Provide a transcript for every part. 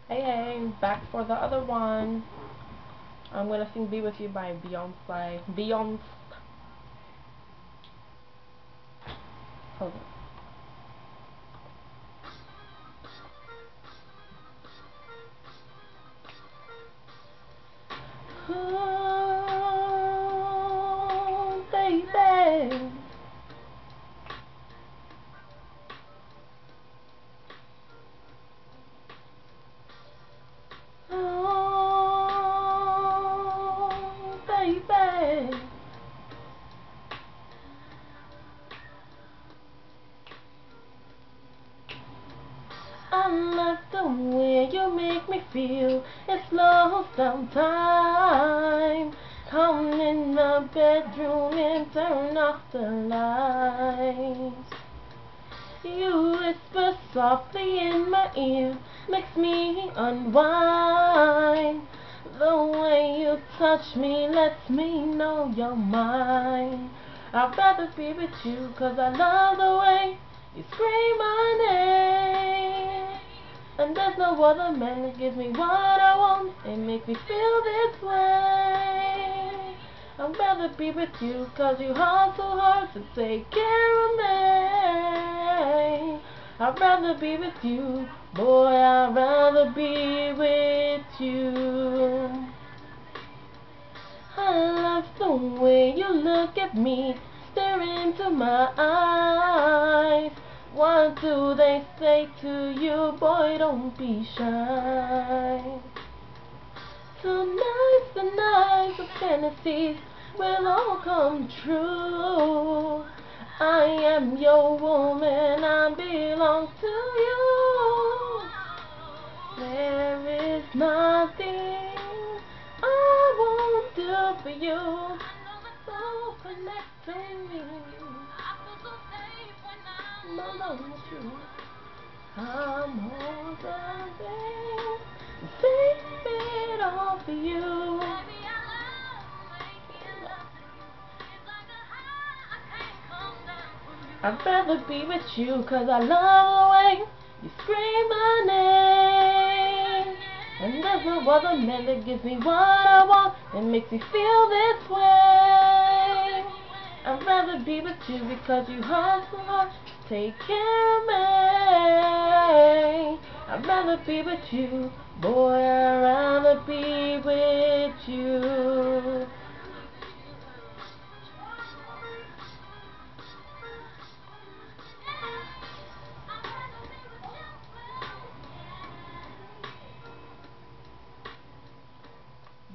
Hey, hey, back for the other one. I'm gonna sing "Be With You" by Beyonce. Beyonce. Hold on. Ooh, baby. Ooh, baby. I love the way you make me feel. It's lost sometimes. Come in the bedroom and turn off the lights. You whisper softly in my ear, makes me unwind. The way you touch me lets me know you're mine. I'd rather be with you 'cause I love the way you scream my name. And there's no other man that gives me what I want and makes me feel this way. I'd rather be with you 'cause you hustle so hard to take care of me. I'd rather be with you, boy, I'd rather be with you. I love the way you look at me, stare into my eyes. What do they say to you, boy, don't be shy. Tonight's the night of fantasies will all come true. I am your woman, I belong to you. There is nothing I won't do for you. So connect to me. Mama, with you. I'm holding, save it all for you. I'd rather be with you 'cause I love the way you scream my name. And there's no other man that gives me what I want and makes me feel this way. I'd rather be with you because you hustle hard to take care of me. I'd rather be with you, boy, I'd rather be with you.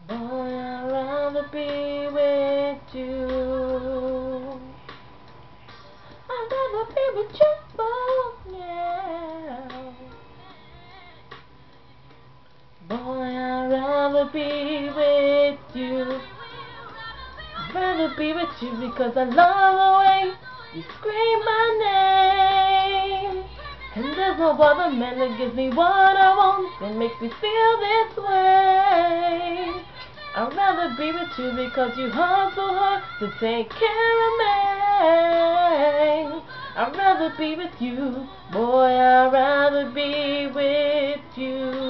Boy, I'd rather be with you. I'd rather be with you, boy, yeah. Boy, I'd rather be with you. I'd rather be with you because I love the way you scream my name. And there's no other man that gives me what I want and makes me feel this way. I'd rather be with you because you hustle hard to take care of me. I'd rather be with you, boy, I'd rather be with you.